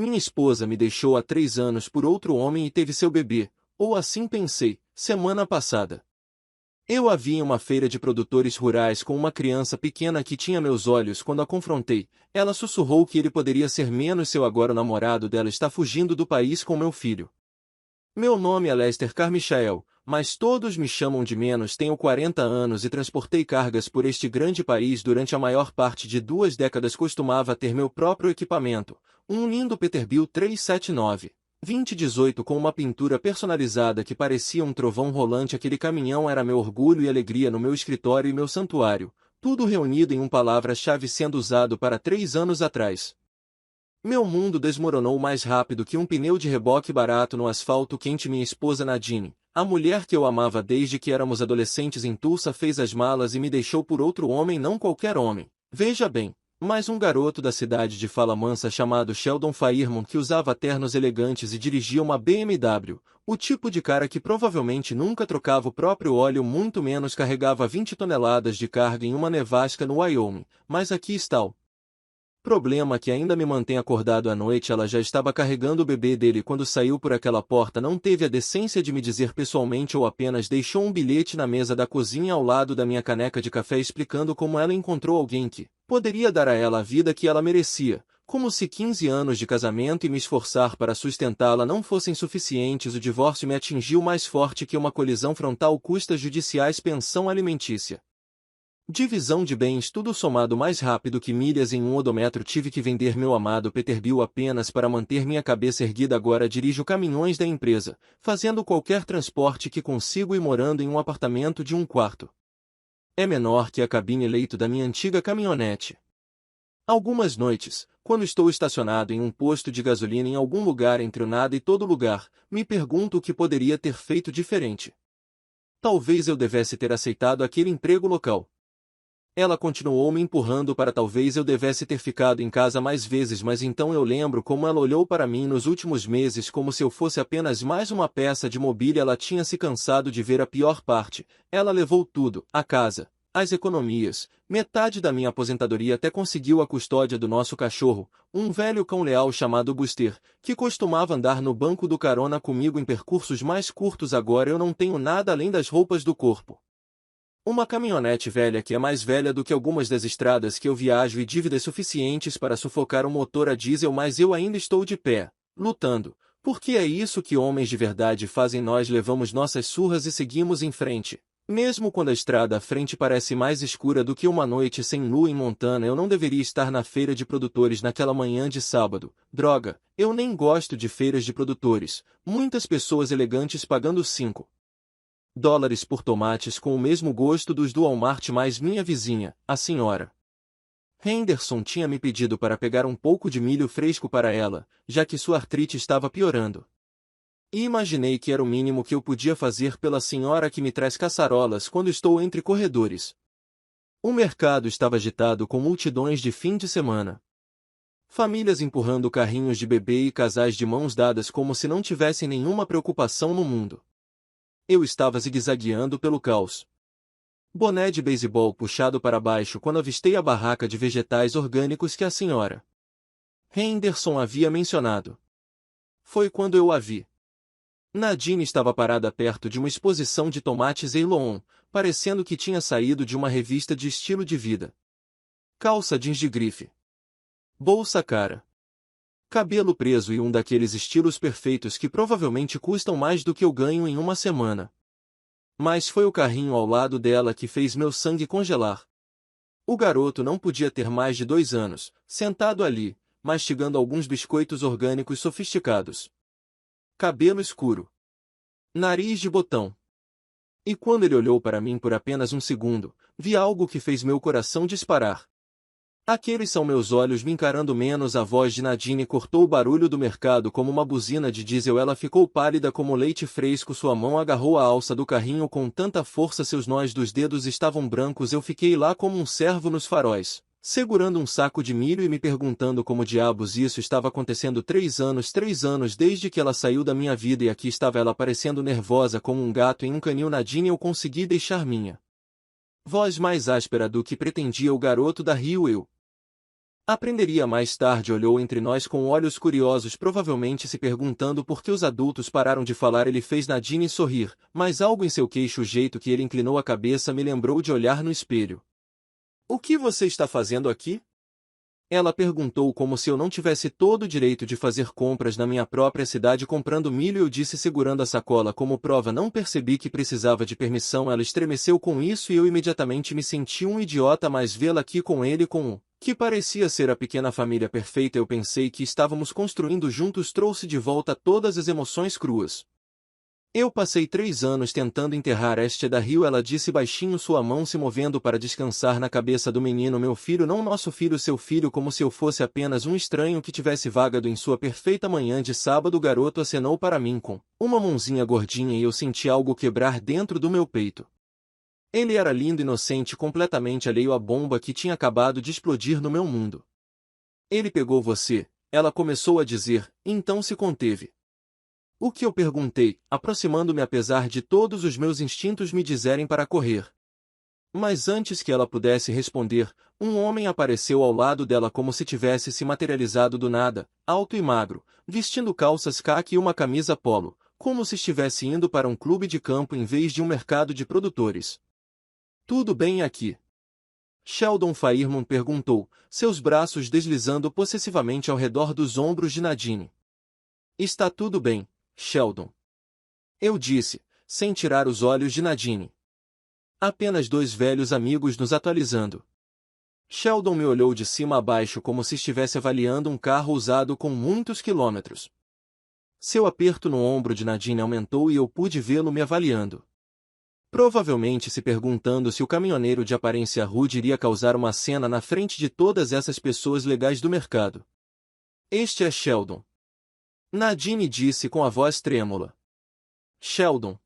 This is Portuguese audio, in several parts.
Minha esposa me deixou há 3 anos por outro homem e teve seu bebê, ou assim pensei, semana passada. Eu a vi em uma feira de produtores rurais com uma criança pequena que tinha meus olhos quando a confrontei. Ela sussurrou que ele poderia ser menos seu agora o namorado dela está fugindo do país com meu filho. Meu nome é Lester Carmichael, mas todos me chamam de menos. Tenho 40 anos e transportei cargas por este grande país durante a maior parte de 2 décadas. Costumava ter meu próprio equipamento, um lindo Peterbilt 379. 2018 com uma pintura personalizada que parecia um trovão rolante. Aquele caminhão era meu orgulho e alegria no meu escritório e meu santuário, tudo reunido em uma palavra-chave sendo usado para 3 anos atrás. Meu mundo desmoronou mais rápido que um pneu de reboque barato no asfalto quente. Minha esposa Nadine, a mulher que eu amava desde que éramos adolescentes em Tulsa, fez as malas e me deixou por outro homem, não qualquer homem. Veja bem, mas um garoto da cidade de fala mansa chamado Sheldon Fairmont que usava ternos elegantes e dirigia uma BMW, o tipo de cara que provavelmente nunca trocava o próprio óleo, muito menos carregava 20 toneladas de carga em uma nevasca no Wyoming. Mas aqui está o problema que ainda me mantém acordado à noite. Ela já estava carregando o bebê dele quando saiu por aquela porta. Não teve a decência de me dizer pessoalmente ou apenas deixou um bilhete na mesa da cozinha ao lado da minha caneca de café explicando como ela encontrou alguém que poderia dar a ela a vida que ela merecia, como se 15 anos de casamento e me esforçar para sustentá-la não fossem suficientes. O divórcio me atingiu mais forte que uma colisão frontal, custas judiciais, pensão alimentícia, divisão de bens, tudo somado mais rápido que milhas em um odômetro. Tive que vender meu amado Peterbilt apenas para manter minha cabeça erguida. Agora dirijo caminhões da empresa, fazendo qualquer transporte que consigo e morando em um apartamento de 1 quarto. É menor que a cabine-leito da minha antiga caminhonete. Algumas noites, quando estou estacionado em um posto de gasolina em algum lugar entre o nada e todo lugar, me pergunto o que poderia ter feito diferente. Talvez eu devesse ter aceitado aquele emprego local. Ela continuou me empurrando para talvez eu devesse ter ficado em casa mais vezes, mas então eu lembro como ela olhou para mim nos últimos meses como se eu fosse apenas mais uma peça de mobília. Ela tinha se cansado de ver a pior parte. Ela levou tudo, a casa, as economias, metade da minha aposentadoria, até conseguiu a custódia do nosso cachorro, um velho cão leal chamado Buster, que costumava andar no banco do carona comigo em percursos mais curtos. Agora eu não tenho nada além das roupas do corpo. Uma caminhonete velha que é mais velha do que algumas das estradas que eu viajo e dívidas suficientes para sufocar um motor a diesel, mas eu ainda estou de pé, lutando, porque é isso que homens de verdade fazem. Nós levamos nossas surras e seguimos em frente. Mesmo quando a estrada à frente parece mais escura do que uma noite sem lua em Montana. Eu não deveria estar na feira de produtores naquela manhã de sábado. Droga, eu nem gosto de feiras de produtores. Muitas pessoas elegantes pagando $5 por tomates com o mesmo gosto dos do Walmart, mas minha vizinha, a senhora Henderson, tinha me pedido para pegar um pouco de milho fresco para ela, já que sua artrite estava piorando. E imaginei que era o mínimo que eu podia fazer pela senhora que me traz caçarolas quando estou entre corredores. O mercado estava agitado com multidões de fim de semana. Famílias empurrando carrinhos de bebê e casais de mãos dadas como se não tivessem nenhuma preocupação no mundo. Eu estava zigue-zagueando pelo caos. Boné de beisebol puxado para baixo quando avistei a barraca de vegetais orgânicos que a senhora Henderson havia mencionado. Foi quando eu a vi. Nadine estava parada perto de uma exposição de tomates Eilon, parecendo que tinha saído de uma revista de estilo de vida. Calça jeans de grife. Bolsa cara. Cabelo preso e um daqueles estilos perfeitos que provavelmente custam mais do que eu ganho em uma semana. Mas foi o carrinho ao lado dela que fez meu sangue congelar. O garoto não podia ter mais de 2 anos, sentado ali, mastigando alguns biscoitos orgânicos sofisticados. Cabelo escuro. Nariz de botão. E quando ele olhou para mim por apenas um segundo, vi algo que fez meu coração disparar. Aqueles são meus olhos me encarando. Menos a voz de Nadine cortou o barulho do mercado como uma buzina de diesel. Ela ficou pálida como leite fresco. Sua mão agarrou a alça do carrinho com tanta força, seus nós dos dedos estavam brancos. Eu fiquei lá como um cervo nos faróis, segurando um saco de milho e me perguntando como diabos isso estava acontecendo. 3 anos desde que ela saiu da minha vida, e aqui estava ela parecendo nervosa como um gato em um canil. Nadine, eu consegui deixar minha voz mais áspera do que pretendia o garoto da Rio. Aprenderia mais tarde. Olhou entre nós com olhos curiosos, provavelmente se perguntando por que os adultos pararam de falar. Ele fez Nadine sorrir, mas algo em seu queixo, o jeito que ele inclinou a cabeça, me lembrou de olhar no espelho. O que você está fazendo aqui? Ela perguntou, como se eu não tivesse todo o direito de fazer compras na minha própria cidade comprando milho. Eu disse, segurando a sacola como prova. Não percebi que precisava de permissão. Ela estremeceu com isso e eu imediatamente me senti um idiota, mas vê-la aqui com ele, com o que parecia ser a pequena família perfeita eu pensei que estávamos construindo juntos, trouxe de volta todas as emoções cruas. Eu passei 3 anos tentando enterrar este da Rio, ela disse baixinho, sua mão se movendo para descansar na cabeça do menino. Meu filho, não nosso filho, seu filho, como se eu fosse apenas um estranho que tivesse vagado em sua perfeita manhã de sábado. O garoto acenou para mim com uma mãozinha gordinha e eu senti algo quebrar dentro do meu peito. Ele era lindo, inocente, completamente alheio à bomba que tinha acabado de explodir no meu mundo. Ele pegou você, ela começou a dizer, então se conteve. O que eu perguntei, aproximando-me apesar de todos os meus instintos me dizerem para correr. Mas antes que ela pudesse responder, um homem apareceu ao lado dela como se tivesse se materializado do nada, alto e magro, vestindo calças caqui e uma camisa polo, como se estivesse indo para um clube de campo em vez de um mercado de produtores. Tudo bem aqui? Sheldon Fairmont perguntou, seus braços deslizando possessivamente ao redor dos ombros de Nadine. Está tudo bem, Sheldon. Eu disse, sem tirar os olhos de Nadine. Apenas 2 velhos amigos nos atualizando. Sheldon me olhou de cima a baixo como se estivesse avaliando um carro usado com muitos quilômetros. Seu aperto no ombro de Nadine aumentou e eu pude vê-lo me avaliando. Provavelmente se perguntando se o caminhoneiro de aparência rude iria causar uma cena na frente de todas essas pessoas legais do mercado. Este é Sheldon. Nadine disse com a voz trêmula. Sheldon.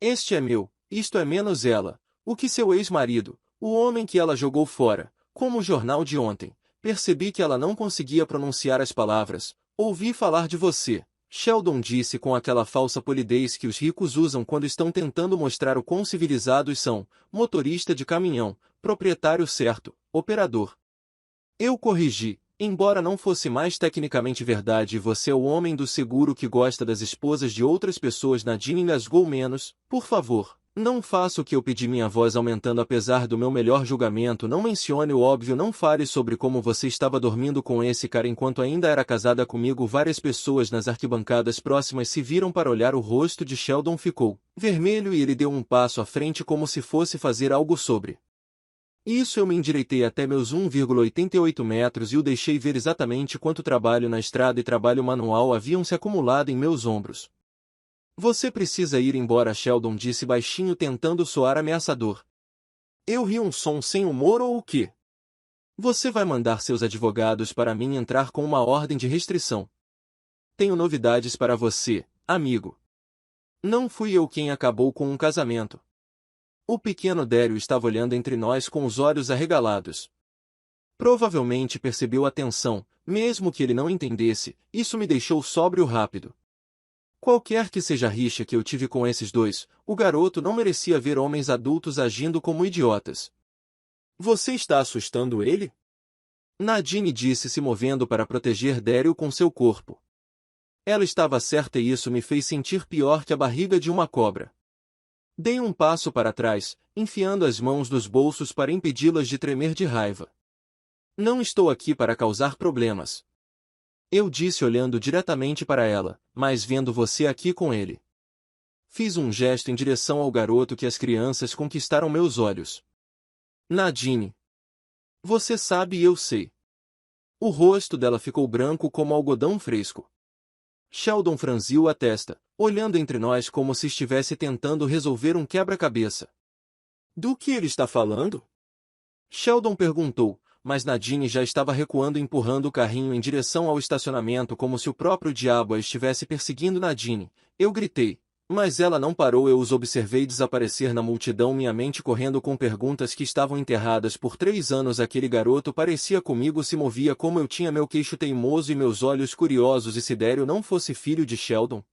Este é meu, isto é menos ela, o que seu ex-marido, o homem que ela jogou fora, como o jornal de ontem. Percebi que ela não conseguia pronunciar as palavras. Ouvi falar de você, Sheldon disse com aquela falsa polidez que os ricos usam quando estão tentando mostrar o quão civilizados são. Motorista de caminhão, proprietário certo, operador. Eu corrigi. Embora não fosse mais tecnicamente verdade, você é o homem do seguro que gosta das esposas de outras pessoas. Nadine engasgou menos. Por favor, não faça o que eu pedi, minha voz aumentando apesar do meu melhor julgamento. Não mencione o óbvio, não fale sobre como você estava dormindo com esse cara enquanto ainda era casada comigo. Várias pessoas nas arquibancadas próximas se viram para olhar. O rosto de Sheldon ficou vermelho e ele deu um passo à frente como se fosse fazer algo sobre isso. Eu me endireitei até meus 1,88 metros e o deixei ver exatamente quanto trabalho na estrada e trabalho manual haviam se acumulado em meus ombros. Você precisa ir embora, Sheldon disse baixinho tentando soar ameaçador. Eu ri, um som sem humor ou o quê? Você vai mandar seus advogados para mim entrar com uma ordem de restrição. Tenho novidades para você, amigo. Não fui eu quem acabou com um casamento. O pequeno Daryl estava olhando entre nós com os olhos arregalados. Provavelmente percebeu a tensão, mesmo que ele não entendesse. Isso me deixou sóbrio rápido. Qualquer que seja a rixa que eu tive com esses dois, o garoto não merecia ver homens adultos agindo como idiotas. Você está assustando ele? Nadine disse, se movendo para proteger Daryl com seu corpo. Ela estava certa e isso me fez sentir pior que a barriga de uma cobra. Dei um passo para trás, enfiando as mãos nos bolsos para impedi-las de tremer de raiva. Não estou aqui para causar problemas. Eu disse olhando diretamente para ela, mas vendo você aqui com ele. Fiz um gesto em direção ao garoto que as crianças conquistaram meus olhos. Nadine. Você sabe e eu sei. O rosto dela ficou branco como algodão fresco. Sheldon franziu a testa, olhando entre nós como se estivesse tentando resolver um quebra-cabeça. Do que ele está falando? Sheldon perguntou, mas Nadine já estava recuando, empurrando o carrinho em direção ao estacionamento como se o próprio diabo a estivesse perseguindo. Nadine, eu gritei, mas ela não parou. Eu os observei desaparecer na multidão, minha mente correndo com perguntas que estavam enterradas por 3 anos. Aquele garoto parecia comigo, se movia como eu tinha meu queixo teimoso e meus olhos curiosos. E se Daryl não fosse filho de Sheldon?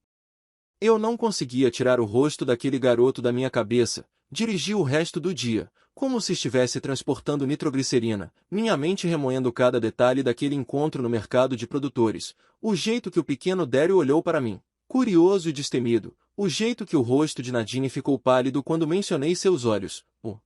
Eu não conseguia tirar o rosto daquele garoto da minha cabeça. Dirigi o resto do dia, como se estivesse transportando nitroglicerina, minha mente remoendo cada detalhe daquele encontro no mercado de produtores, o jeito que o pequeno Daryl olhou para mim, curioso e destemido, o jeito que o rosto de Nadine ficou pálido quando mencionei seus olhos, o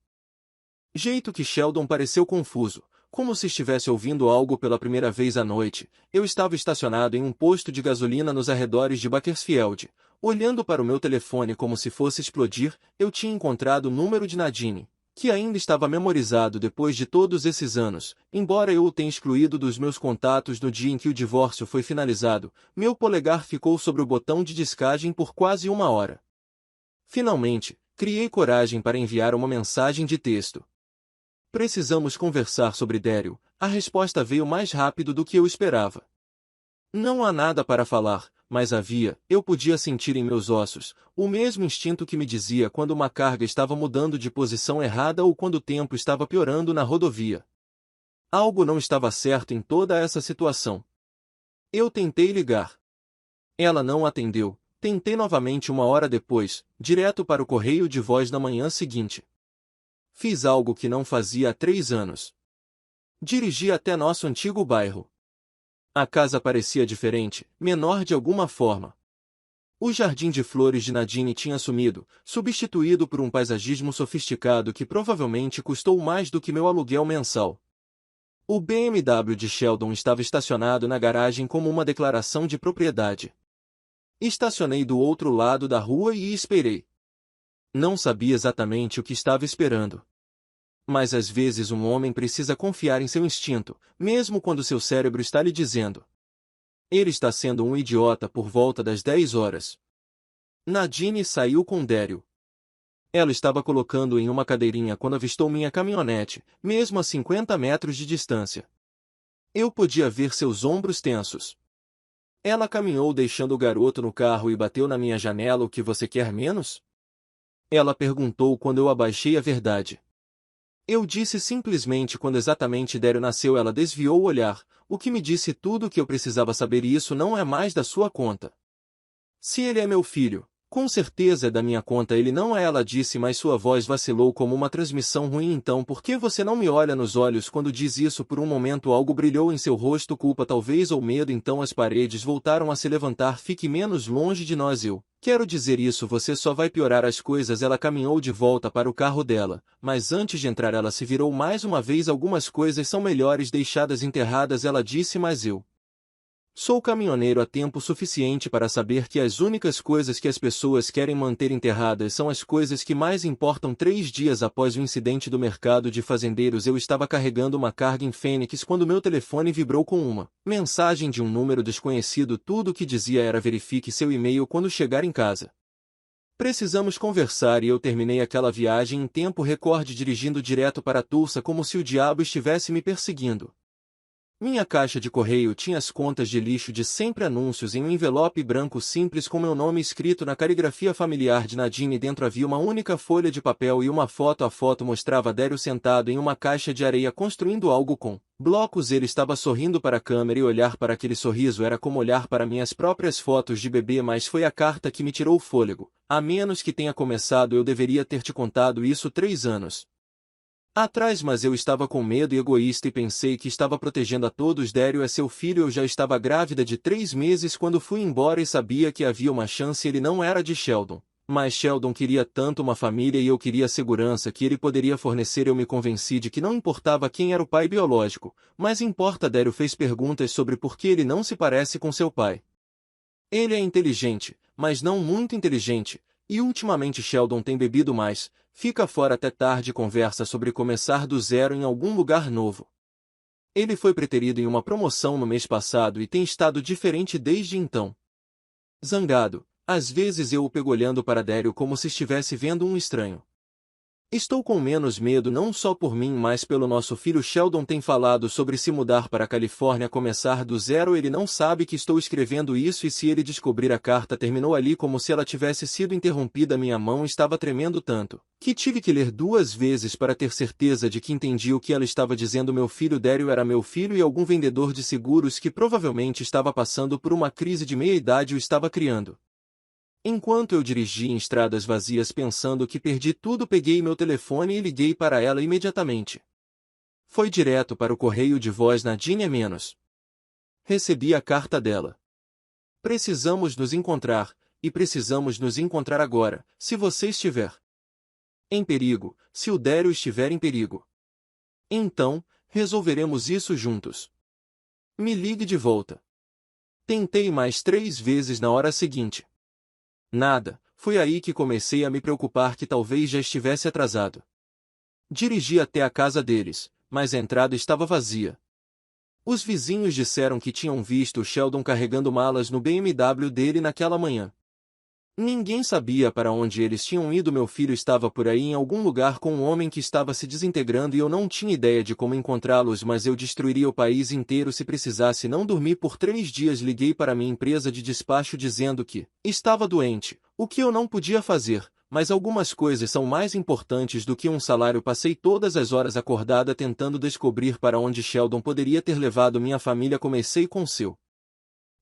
jeito que Sheldon pareceu confuso, como se estivesse ouvindo algo pela primeira vez à noite. Eu estava estacionado em um posto de gasolina nos arredores de Bakersfield, olhando para o meu telefone como se fosse explodir. Eu tinha encontrado o número de Nadine, que ainda estava memorizado depois de todos esses anos. Embora eu o tenha excluído dos meus contatos no dia em que o divórcio foi finalizado, meu polegar ficou sobre o botão de descagem por quase uma hora. Finalmente, criei coragem para enviar uma mensagem de texto. Precisamos conversar sobre Daryl. A resposta veio mais rápido do que eu esperava. Não há nada para falar, mas eu podia sentir em meus ossos, o mesmo instinto que me dizia quando uma carga estava mudando de posição errada ou quando o tempo estava piorando na rodovia. Algo não estava certo em toda essa situação. Eu tentei ligar. Ela não atendeu. Tentei novamente uma hora depois, direto para o correio de voz na manhã seguinte. Fiz algo que não fazia há 3 anos. Dirigi até nosso antigo bairro. A casa parecia diferente, menor de alguma forma. O jardim de flores de Nadine tinha sumido, substituído por um paisagismo sofisticado que provavelmente custou mais do que meu aluguel mensal. O BMW de Sheldon estava estacionado na garagem como uma declaração de propriedade. Estacionei do outro lado da rua e esperei. Não sabia exatamente o que estava esperando. Mas às vezes um homem precisa confiar em seu instinto, mesmo quando seu cérebro está lhe dizendo: ele está sendo um idiota. Por volta das 10 horas. Nadine saiu com Daryl. Ela estava colocando em uma cadeirinha quando avistou minha caminhonete, mesmo a 50 metros de distância. Eu podia ver seus ombros tensos. Ela caminhou deixando o garoto no carro e bateu na minha janela. O que você quer menos? Ela perguntou quando eu abaixei a verdade. Eu disse simplesmente quando exatamente Daryl nasceu. Ela desviou o olhar, o que me disse tudo o que eu precisava saber, e isso não é mais da sua conta. Se ele é meu filho, com certeza é da minha conta. Ele não é, ela disse, mas sua voz vacilou como uma transmissão ruim. Então por que você não me olha nos olhos quando diz isso? Por um momento algo brilhou em seu rosto, culpa talvez ou medo. Então as paredes voltaram a se levantar. Fique menos longe de nós. Eu quero dizer isso, você só vai piorar as coisas. Ela caminhou de volta para o carro dela, mas antes de entrar ela se virou mais uma vez. Algumas coisas são melhores deixadas enterradas, ela disse, mas eu sou caminhoneiro há tempo suficiente para saber que as únicas coisas que as pessoas querem manter enterradas são as coisas que mais importam. 3 dias após o incidente do mercado de fazendeiros, eu estava carregando uma carga em Phoenix quando meu telefone vibrou com uma mensagem de um número desconhecido. Tudo o que dizia era: verifique seu e-mail quando chegar em casa. Precisamos conversar. E eu terminei aquela viagem em tempo recorde dirigindo direto para Tulsa como se o diabo estivesse me perseguindo. Minha caixa de correio tinha as contas de lixo de sempre, anúncios em um envelope branco simples com meu nome escrito na caligrafia familiar de Nadine. Dentro havia uma única folha de papel e uma foto. A foto mostrava Daryl sentado em uma caixa de areia construindo algo com blocos. Ele estava sorrindo para a câmera e olhar para aquele sorriso era como olhar para minhas próprias fotos de bebê. Mas foi a carta que me tirou o fôlego. A menos que tenha começado, eu deveria ter te contado isso 3 anos atrás, mas eu estava com medo e egoísta e pensei que estava protegendo a todos. Daryl é seu filho. Eu já estava grávida de 3 meses quando fui embora e sabia que havia uma chance. Ele não era de Sheldon, mas Sheldon queria tanto uma família e eu queria a segurança que ele poderia fornecer. Eu me convenci de que não importava quem era o pai biológico, mas importa. Daryl fez perguntas sobre por que ele não se parece com seu pai. Ele é inteligente, mas não muito inteligente, e ultimamente Sheldon tem bebido mais. Fica fora até tarde e conversa sobre começar do zero em algum lugar novo. Ele foi preterido em uma promoção no mês passado e tem estado diferente desde então. Zangado, às vezes eu o pego olhando para Daryl como se estivesse vendo um estranho. Estou com menos medo não só por mim, mas pelo nosso filho. Sheldon tem falado sobre se mudar para a Califórnia, começar do zero. Ele não sabe que estou escrevendo isso, e se ele descobrir, a carta terminou ali como se ela tivesse sido interrompida. Minha mão estava tremendo tanto que tive que ler 2 vezes para ter certeza de que entendi o que ela estava dizendo. Meu filho Daryl era meu filho, e algum vendedor de seguros que provavelmente estava passando por uma crise de meia-idade o estava criando. Enquanto eu dirigia em estradas vazias pensando que perdi tudo, peguei meu telefone e liguei para ela imediatamente. Foi direto para o correio de voz Nadine menos. Recebi a carta dela. Precisamos nos encontrar, e precisamos nos encontrar agora, se você estiver em perigo, se o Dério estiver em perigo. Então, resolveremos isso juntos. Me ligue de volta. Tentei mais 3 vezes na hora seguinte. Nada, foi aí que comecei a me preocupar que talvez já estivesse atrasado. Dirigi até a casa deles, mas a entrada estava vazia. Os vizinhos disseram que tinham visto Sheldon carregando malas no BMW dele naquela manhã. Ninguém sabia para onde eles tinham ido. Meu filho estava por aí em algum lugar com um homem que estava se desintegrando e eu não tinha ideia de como encontrá-los, mas eu destruiria o país inteiro se precisasse. Não dormi por 3 dias. Liguei para minha empresa de despacho dizendo que estava doente, o que eu não podia fazer, mas algumas coisas são mais importantes do que um salário. Passei todas as horas acordada tentando descobrir para onde Sheldon poderia ter levado minha família. Comecei com seu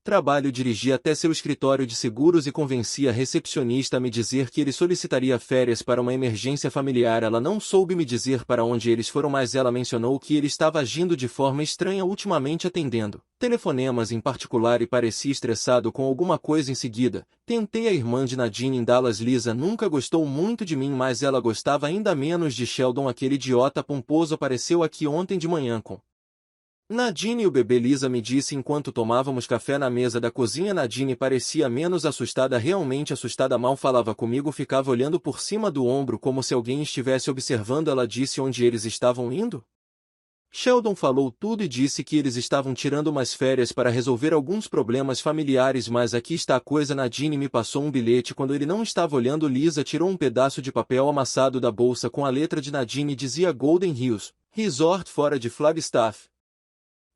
trabalho, dirigi até seu escritório de seguros e convenci a recepcionista a me dizer que ele solicitaria férias para uma emergência familiar. Ela não soube me dizer para onde eles foram, mas ela mencionou que ele estava agindo de forma estranha ultimamente, atendendo telefonemas em particular, e parecia estressado com alguma coisa. Em seguida, tentei a irmã de Nadine em Dallas. Lisa nunca gostou muito de mim, mas ela gostava ainda menos de Sheldon. Aquele idiota pomposo apareceu aqui ontem de manhã com Nadine e o bebê. Lisa me disse enquanto tomávamos café na mesa da cozinha. Nadine parecia menos assustada, realmente assustada. Mal falava comigo, ficava olhando por cima do ombro como se alguém estivesse observando. Ela disse onde eles estavam indo? Sheldon falou tudo e disse que eles estavam tirando umas férias para resolver alguns problemas familiares, mas aqui está a coisa. Nadine me passou um bilhete quando ele não estava olhando. Lisa tirou um pedaço de papel amassado da bolsa com a letra de Nadine e dizia Golden Hills Resort, fora de Flagstaff.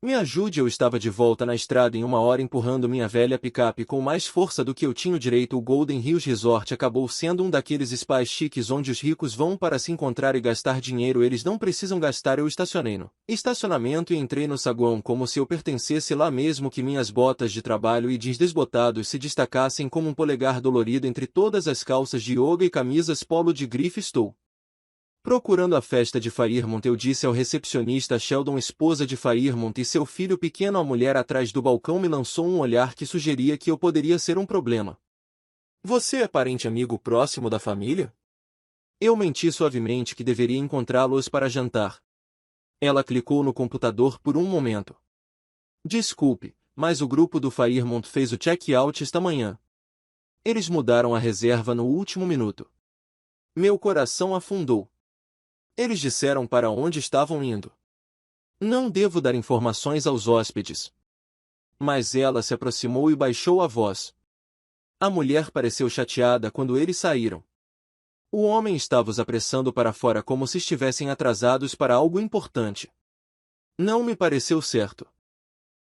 Me ajude. Eu estava de volta na estrada em 1 hora empurrando minha velha picape com mais força do que eu tinha direito. O Golden Hills Resort acabou sendo um daqueles spas chiques onde os ricos vão para se encontrar e gastar dinheiro. Eles não precisam gastar. Eu estacionei no estacionamento e entrei no saguão como se eu pertencesse lá, mesmo que minhas botas de trabalho e jeans desbotados se destacassem como um polegar dolorido entre todas as calças de yoga e camisas polo de grife. Estou procurando a festa de Fairmont, eu disse ao recepcionista. Sheldon, esposa de Fairmont e seu filho pequeno. A mulher atrás do balcão me lançou um olhar que sugeria que eu poderia ser um problema. Você é parente, amigo próximo da família? Eu menti suavemente que deveria encontrá-los para jantar. Ela clicou no computador por um momento. Desculpe, mas o grupo do Fairmont fez o check-out esta manhã. Eles mudaram a reserva no último minuto. Meu coração afundou. Eles disseram para onde estavam indo. Não devo dar informações aos hóspedes. Mas ela se aproximou e baixou a voz. A mulher pareceu chateada quando eles saíram. O homem estava os apressando para fora como se estivessem atrasados para algo importante. Não me pareceu certo.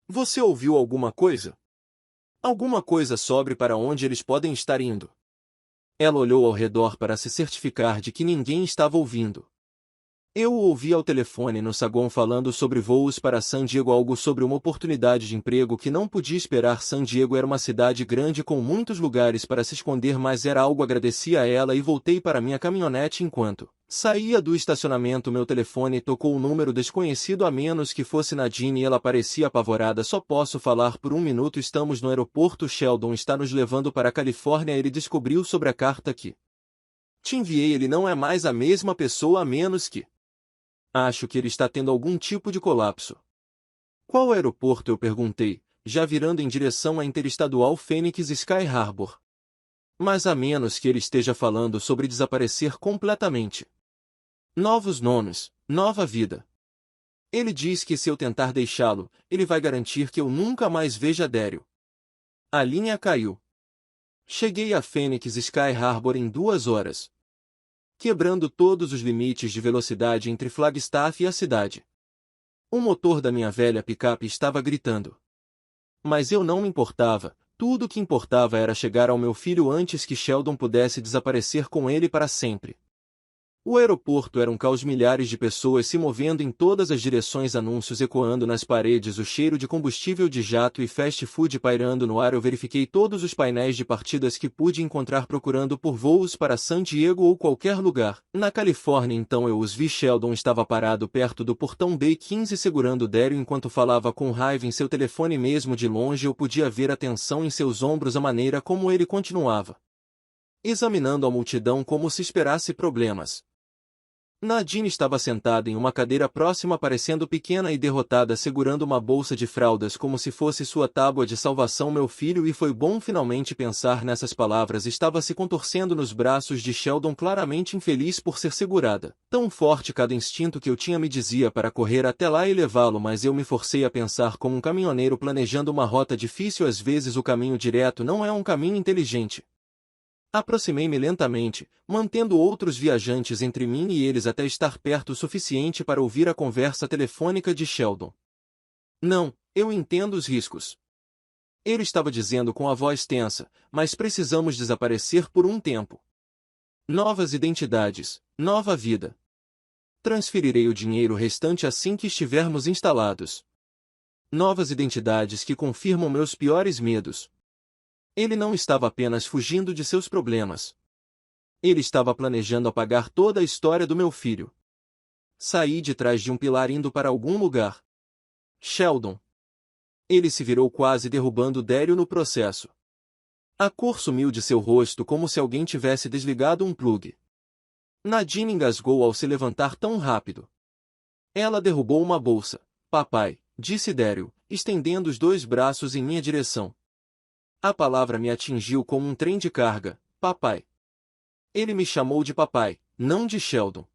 Você ouviu alguma coisa? Alguma coisa sobre para onde eles podem estar indo? Ela olhou ao redor para se certificar de que ninguém estava ouvindo. Eu o ouvi ao telefone no saguão falando sobre voos para San Diego, algo sobre uma oportunidade de emprego que não podia esperar. San Diego era uma cidade grande com muitos lugares para se esconder, mas era algo. Agradeci a ela e voltei para minha caminhonete. Enquanto saía do estacionamento, meu telefone tocou um número desconhecido, a menos que fosse Nadine, e ela parecia apavorada. Só posso falar por 1 minuto. Estamos no aeroporto. Sheldon está nos levando para a Califórnia. Ele descobriu sobre a carta que te enviei. Ele não é mais a mesma pessoa, a menos que acho que ele está tendo algum tipo de colapso. Qual aeroporto? Eu perguntei, já virando em direção à interestadual Phoenix Sky Harbor. Mas a menos que ele esteja falando sobre desaparecer completamente. Novos nomes, nova vida. Ele diz que se eu tentar deixá-lo, ele vai garantir que eu nunca mais veja Dério. A linha caiu. Cheguei a Phoenix Sky Harbor em 2 horas. Quebrando todos os limites de velocidade entre Flagstaff e a cidade. O motor da minha velha picape estava gritando. Mas eu não me importava. Tudo o que importava era chegar ao meu filho antes que Sheldon pudesse desaparecer com ele para sempre. O aeroporto era um caos, milhares de pessoas se movendo em todas as direções, anúncios ecoando nas paredes, o cheiro de combustível de jato e fast food pairando no ar. Eu verifiquei todos os painéis de partidas que pude encontrar procurando por voos para San Diego ou qualquer lugar. Na Califórnia então eu os vi. Sheldon estava parado perto do portão B15 segurando Daryl enquanto falava com raiva em seu telefone. Mesmo de longe eu podia ver a tensão em seus ombros, a maneira como ele continuava examinando a multidão como se esperasse problemas. Nadine estava sentada em uma cadeira próxima, parecendo pequena e derrotada, segurando uma bolsa de fraldas como se fosse sua tábua de salvação. Meu filho, e foi bom finalmente pensar nessas palavras, estava se contorcendo nos braços de Sheldon, claramente infeliz por ser segurada. Tão forte cada instinto que eu tinha me dizia para correr até lá e levá-lo, mas eu me forcei a pensar como um caminhoneiro planejando uma rota difícil. Às vezes o caminho direto não é um caminho inteligente. Aproximei-me lentamente, mantendo outros viajantes entre mim e eles até estar perto o suficiente para ouvir a conversa telefônica de Sheldon. Não, eu entendo os riscos. Ele estava dizendo com a voz tensa, mas precisamos desaparecer por um tempo. Novas identidades, nova vida. Transferirei o dinheiro restante assim que estivermos instalados. Novas identidades que confirmam meus piores medos. Ele não estava apenas fugindo de seus problemas. Ele estava planejando apagar toda a história do meu filho. Saí de trás de um pilar indo para algum lugar. Sheldon. Ele se virou, quase derrubando Daryl no processo. A cor sumiu de seu rosto como se alguém tivesse desligado um plug. Nadine engasgou ao se levantar tão rápido. Ela derrubou uma bolsa. Papai, disse Daryl, estendendo os dois braços em minha direção. A palavra me atingiu como um trem de carga. Papai. Ele me chamou de papai, não de Sheldon.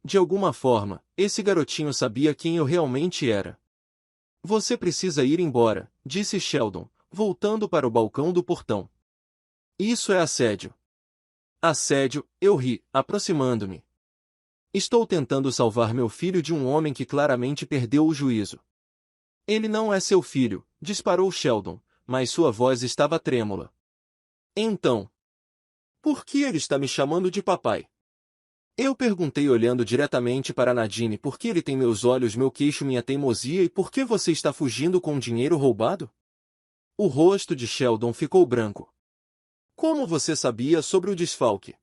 De alguma forma, esse garotinho sabia quem eu realmente era. Você precisa ir embora, disse Sheldon, voltando para o balcão do portão. Isso é assédio. Assédio, eu ri, aproximando-me. Estou tentando salvar meu filho de um homem que claramente perdeu o juízo. Ele não é seu filho, disparou Sheldon, mas sua voz estava trêmula. Então, por que ele está me chamando de papai? Eu perguntei olhando diretamente para Nadine. Por que ele tem meus olhos, meu queixo, minha teimosia, e por que você está fugindo com dinheiro roubado? O rosto de Sheldon ficou branco. Como você sabia sobre o desfalque?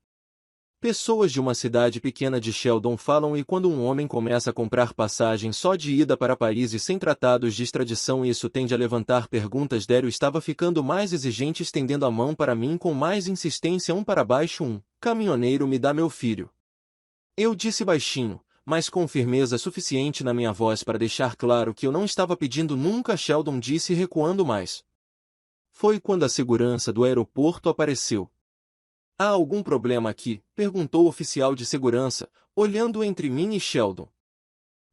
Pessoas de uma cidade pequena de Sheldon falam, e quando um homem começa a comprar passagem só de ida para países sem tratados de extradição, isso tende a levantar perguntas. Daryl estava ficando mais exigente, estendendo a mão para mim com mais insistência. Para baixo. Caminhoneiro, me dá meu filho. Eu disse baixinho, mas com firmeza suficiente na minha voz para deixar claro que eu não estava pedindo nunca. Sheldon disse, recuando mais. Foi quando a segurança do aeroporto apareceu. Há algum problema aqui? Perguntou o oficial de segurança, olhando entre mim e Sheldon.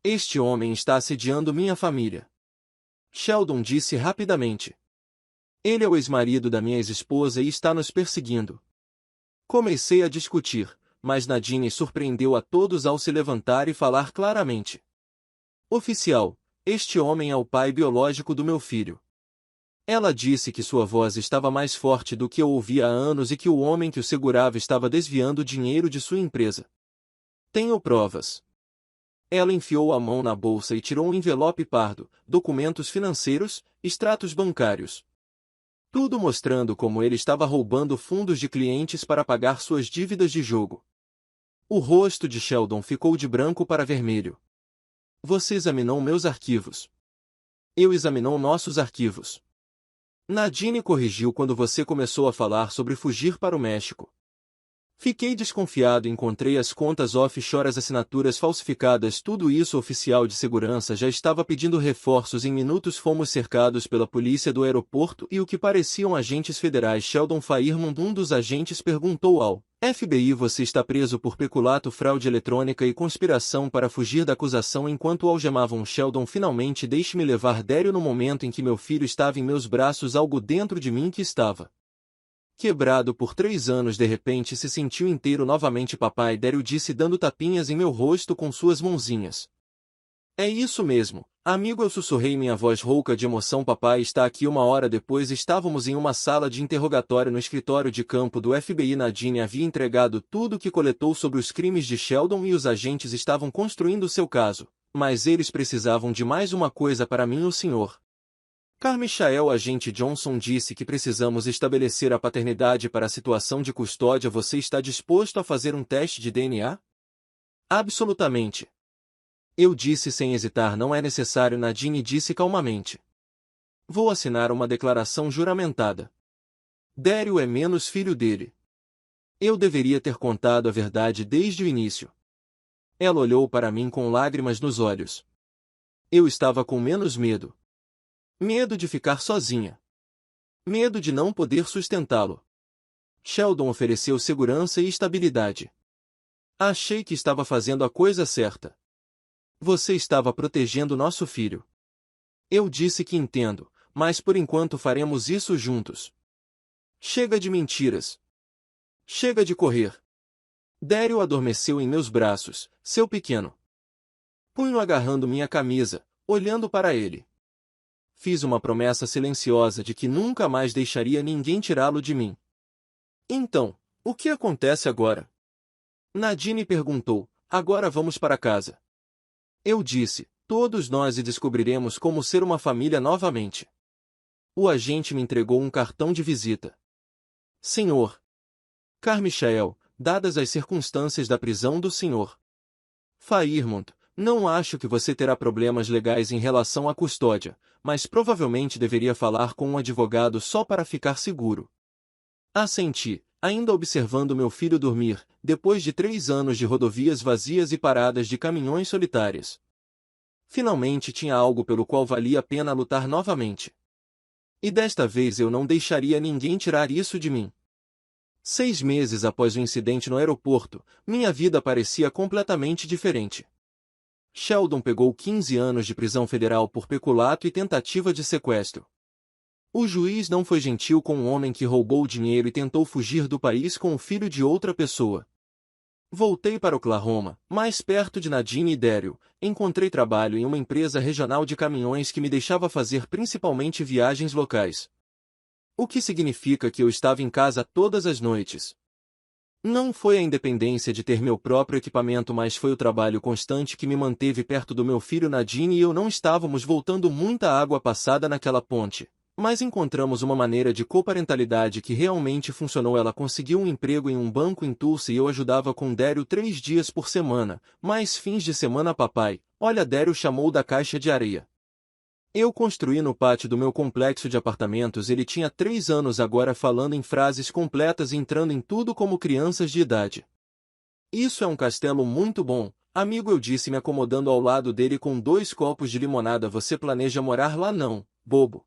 Este homem está assediando minha família. Sheldon disse rapidamente. Ele é o ex-marido da minha ex-esposa e está nos perseguindo. Comecei a discutir, mas Nadine surpreendeu a todos ao se levantar e falar claramente. Oficial, este homem é o pai biológico do meu filho. Ela disse que sua voz estava mais forte do que eu ouvia há anos e que o homem que o segurava estava desviando dinheiro de sua empresa. Tenho provas. Ela enfiou a mão na bolsa e tirou um envelope pardo, documentos financeiros, extratos bancários. Tudo mostrando como ele estava roubando fundos de clientes para pagar suas dívidas de jogo. O rosto de Sheldon ficou de branco para vermelho. Você examinou meus arquivos. Eu examinou nossos arquivos. Nadine corrigiu quando você começou a falar sobre fugir para o México. Fiquei desconfiado e encontrei as contas offshore, as assinaturas falsificadas, tudo isso. O oficial de segurança já estava pedindo reforços. Em minutos fomos cercados pela polícia do aeroporto e o que pareciam agentes federais. Sheldon Fairmont, um dos agentes, perguntou ao FBI: você está preso por peculato, fraude eletrônica e conspiração para fugir da acusação. Enquanto algemavam Sheldon, finalmente deixe-me levar Daryl. No momento em que meu filho estava em meus braços, algo dentro de mim que estava quebrado por 3 anos de repente se sentiu inteiro novamente. Papai, Daryl disse, dando tapinhas em meu rosto com suas mãozinhas. É isso mesmo, amigo, eu sussurrei em minha voz rouca de emoção. Papai está aqui. 1 hora depois estávamos em uma sala de interrogatório no escritório de campo do FBI. Nadine havia entregado tudo o que coletou sobre os crimes de Sheldon e os agentes estavam construindo seu caso. Mas eles precisavam de mais uma coisa para mim, o Sr. Carmichael. Agente Johnson disse que precisamos estabelecer a paternidade para a situação de custódia. Você está disposto a fazer um teste de DNA? Absolutamente. Eu disse sem hesitar. Não é necessário, Nadine disse calmamente. Vou assinar uma declaração juramentada. Daryl é menos filho dele. Eu deveria ter contado a verdade desde o início. Ela olhou para mim com lágrimas nos olhos. Eu estava com menos medo. Medo de ficar sozinha. Medo de não poder sustentá-lo. Sheldon ofereceu segurança e estabilidade. Achei que estava fazendo a coisa certa. Você estava protegendo nosso filho. Eu disse que entendo, mas por enquanto faremos isso juntos. Chega de mentiras. Chega de correr. Daryl adormeceu em meus braços, seu pequeno punho agarrando minha camisa, olhando para ele. Fiz uma promessa silenciosa de que nunca mais deixaria ninguém tirá-lo de mim. Então, o que acontece agora? Nadine perguntou. Agora vamos para casa. Eu disse, todos nós, e descobriremos como ser uma família novamente. O agente me entregou um cartão de visita. Senhor Carmichael, dadas as circunstâncias da prisão do Sr. Fairmont, não acho que você terá problemas legais em relação à custódia, mas provavelmente deveria falar com um advogado só para ficar seguro. Assenti, ainda observando meu filho dormir, depois de 3 anos de rodovias vazias e paradas de caminhões solitárias. Finalmente tinha algo pelo qual valia a pena lutar novamente. E desta vez eu não deixaria ninguém tirar isso de mim. 6 meses após o incidente no aeroporto, minha vida parecia completamente diferente. Sheldon pegou 15 anos de prisão federal por peculato e tentativa de sequestro. O juiz não foi gentil com um homem que roubou dinheiro e tentou fugir do país com o filho de outra pessoa. Voltei para Oklahoma, mais perto de Nadine e Daryl. Encontrei trabalho em uma empresa regional de caminhões que me deixava fazer principalmente viagens locais. O que significa que eu estava em casa todas as noites. Não foi a independência de ter meu próprio equipamento, mas foi o trabalho constante que me manteve perto do meu filho. Nadine e eu não estávamos voltando muita água passada naquela ponte, mas encontramos uma maneira de coparentalidade que realmente funcionou. Ela conseguiu um emprego em um banco em Tulsa e eu ajudava com Daryl 3 dias por semana, mais fins de semana. Papai, olha, Daryl chamou da caixa de areia. Eu construí no pátio do meu complexo de apartamentos. Ele tinha 3 anos agora, falando em frases completas e entrando em tudo como crianças de idade. Isso é um castelo muito bom, amigo, eu disse, me acomodando ao lado dele com 2 copos de limonada. Você planeja morar lá? Não, bobo.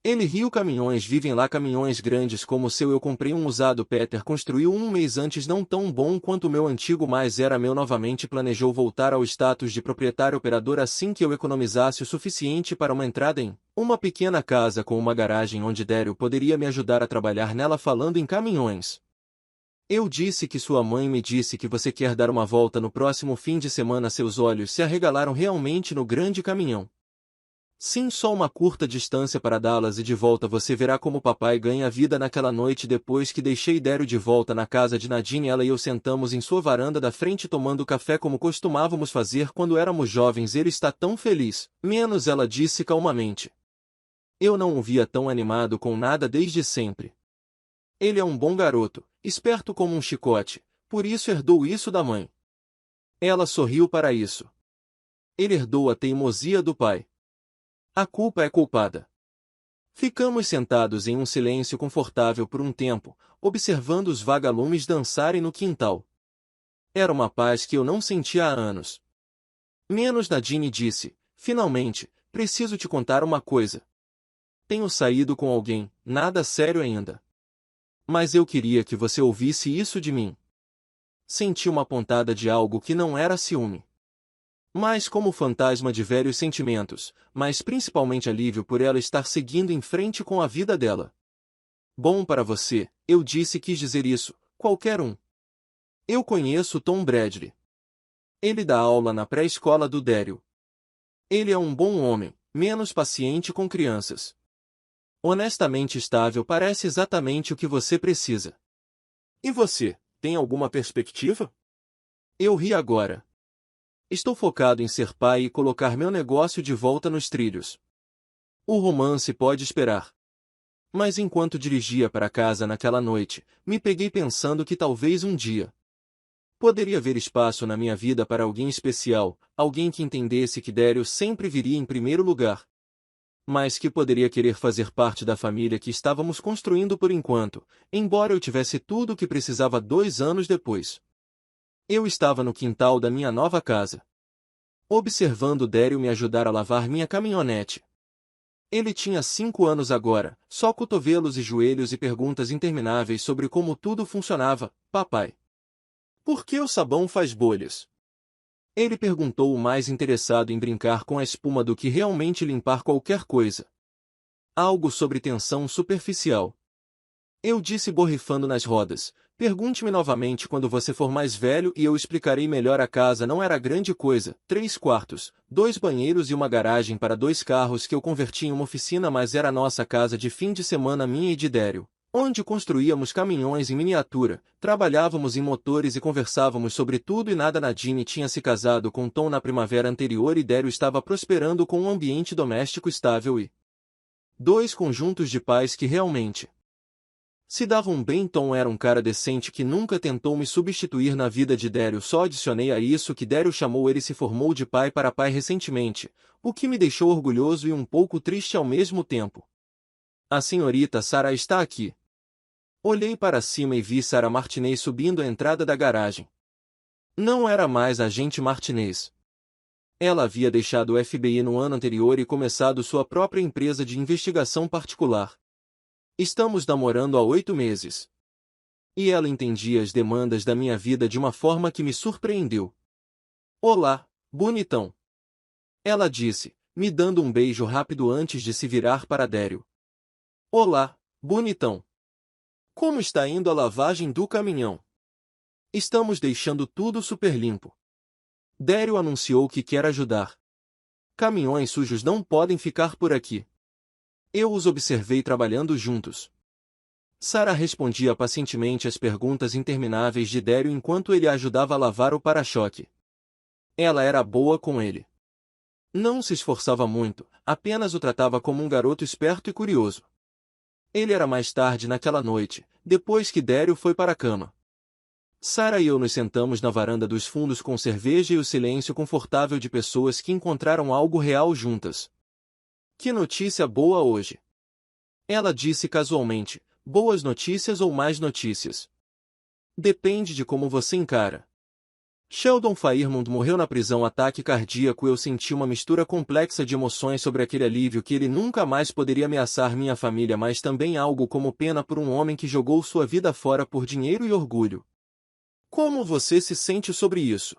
Ele riu. Caminhões vivem lá, caminhões grandes como o seu. Eu comprei um usado. Peter construiu um mês antes, não tão bom quanto o meu antigo, mas era meu. Novamente planejou voltar ao status de proprietário operador assim que eu economizasse o suficiente para uma entrada em uma pequena casa com uma garagem onde Daryl poderia me ajudar a trabalhar nela. Falando em caminhões, eu disse que sua mãe me disse que você quer dar uma volta no próximo fim de semana. Seus olhos se arregalaram realmente no grande caminhão. Sim, só uma curta distância para Dallas e de volta. Você verá como papai ganha vida. Naquela noite, depois que deixei Daryl de volta na casa de Nadine, ela e eu sentamos em sua varanda da frente tomando café como costumávamos fazer quando éramos jovens. Ele está tão feliz, menos, ela disse calmamente. Eu não o via tão animado com nada desde sempre. Ele é um bom garoto, esperto como um chicote, por isso herdou isso da mãe. Ela sorriu para isso. Ele herdou a teimosia do pai. A culpa é culpada. Ficamos sentados em um silêncio confortável por um tempo, observando os vagalumes dançarem no quintal. Era uma paz que eu não sentia há anos. Menos, Nadine disse, finalmente, preciso te contar uma coisa. Tenho saído com alguém, nada sério ainda. Mas eu queria que você ouvisse isso de mim. Senti uma pontada de algo que não era ciúme, mas como fantasma de velhos sentimentos, mas principalmente alívio por ela estar seguindo em frente com a vida dela. Bom para você, eu disse, quis dizer isso, qualquer um. Eu conheço Tom Bradley. Ele dá aula na pré-escola do Daryl. Ele é um bom homem, menos paciente com crianças. Honestamente estável parece exatamente o que você precisa. E você, tem alguma perspectiva? Eu ri agora. Estou focado em ser pai e colocar meu negócio de volta nos trilhos. O romance pode esperar. Mas enquanto dirigia para casa naquela noite, me peguei pensando que talvez um dia poderia haver espaço na minha vida para alguém especial, alguém que entendesse que Daryl sempre viria em primeiro lugar, mas que poderia querer fazer parte da família que estávamos construindo por enquanto, embora eu tivesse tudo o que precisava 2 anos depois. Eu estava no quintal da minha nova casa, observando Daryl me ajudar a lavar minha caminhonete. Ele tinha 5 anos agora, só cotovelos e joelhos e perguntas intermináveis sobre como tudo funcionava. Papai, por que o sabão faz bolhas? Ele perguntou, o mais interessado em brincar com a espuma do que realmente limpar qualquer coisa. Algo sobre tensão superficial. Eu disse borrifando nas rodas. Pergunte-me novamente quando você for mais velho e eu explicarei melhor. A casa não era grande coisa, 3 quartos, 2 banheiros e uma garagem para 2 carros que eu converti em uma oficina, mas era a nossa casa de fim de semana, minha e de Daryl, onde construíamos caminhões em miniatura, trabalhávamos em motores e conversávamos sobre tudo e nada. Nadine tinha se casado com Tom na primavera anterior e Daryl estava prosperando com um ambiente doméstico estável e 2 conjuntos de pais que realmente se davam bem. Tom era um cara decente que nunca tentou me substituir na vida de Daryl. Só adicionei a isso que Daryl chamou ele se formou de pai para pai recentemente, o que me deixou orgulhoso e um pouco triste ao mesmo tempo. A senhorita Sarah está aqui. Olhei para cima e vi Sarah Martinez subindo a entrada da garagem. Não era mais a agente Martinez. Ela havia deixado o FBI no ano anterior e começado sua própria empresa de investigação particular. Estamos namorando há 8 meses. E ela entendia as demandas da minha vida de uma forma que me surpreendeu. Olá, bonitão. Ela disse, me dando um beijo rápido antes de se virar para Daryl. Olá, bonitão. Como está indo a lavagem do caminhão? Estamos deixando tudo super limpo. Daryl anunciou que quer ajudar. Caminhões sujos não podem ficar por aqui. Eu os observei trabalhando juntos. Sarah respondia pacientemente às perguntas intermináveis de Daryl enquanto ele a ajudava a lavar o para-choque. Ela era boa com ele. Não se esforçava muito, apenas o tratava como um garoto esperto e curioso. Ele era mais tarde naquela noite, depois que Daryl foi para a cama. Sarah e eu nos sentamos na varanda dos fundos com cerveja e o silêncio confortável de pessoas que encontraram algo real juntas. Que notícia boa hoje! Ela disse casualmente, boas notícias ou mais notícias? Depende de como você encara. Sheldon Fairmont morreu na prisão, ataque cardíaco. Eu senti uma mistura complexa de emoções sobre aquele alívio que ele nunca mais poderia ameaçar minha família, mas também algo como pena por um homem que jogou sua vida fora por dinheiro e orgulho. Como você se sente sobre isso?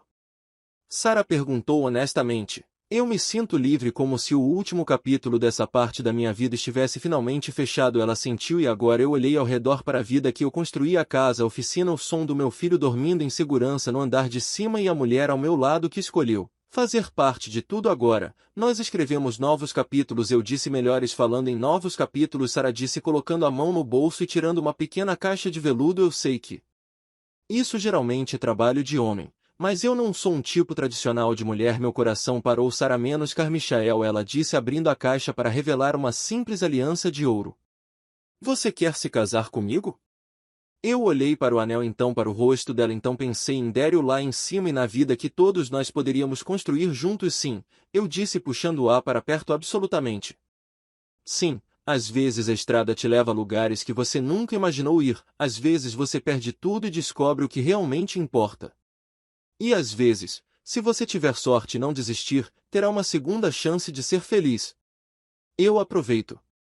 Sarah perguntou honestamente. Eu me sinto livre, como se o último capítulo dessa parte da minha vida estivesse finalmente fechado. Ela sentiu e agora eu olhei ao redor para a vida que eu construí, a casa, a oficina, o som do meu filho dormindo em segurança no andar de cima e a mulher ao meu lado que escolheu fazer parte de tudo agora. Nós escrevemos novos capítulos, eu disse. Melhores, falando em novos capítulos, Sarah disse colocando a mão no bolso e tirando uma pequena caixa de veludo. Eu sei que isso geralmente é trabalho de homem. Mas eu não sou um tipo tradicional de mulher. Meu coração parou. Sarah, menos Carmichael, ela disse abrindo a caixa para revelar uma simples aliança de ouro. Você quer se casar comigo? Eu olhei para o anel, então para o rosto dela, então pensei em Daryl lá em cima e na vida que todos nós poderíamos construir juntos. Sim, eu disse puxando-a para perto. Absolutamente. Sim, às vezes a estrada te leva a lugares que você nunca imaginou ir, às vezes você perde tudo e descobre o que realmente importa. E às vezes, se você tiver sorte e não desistir, terá uma segunda chance de ser feliz. Eu aproveito.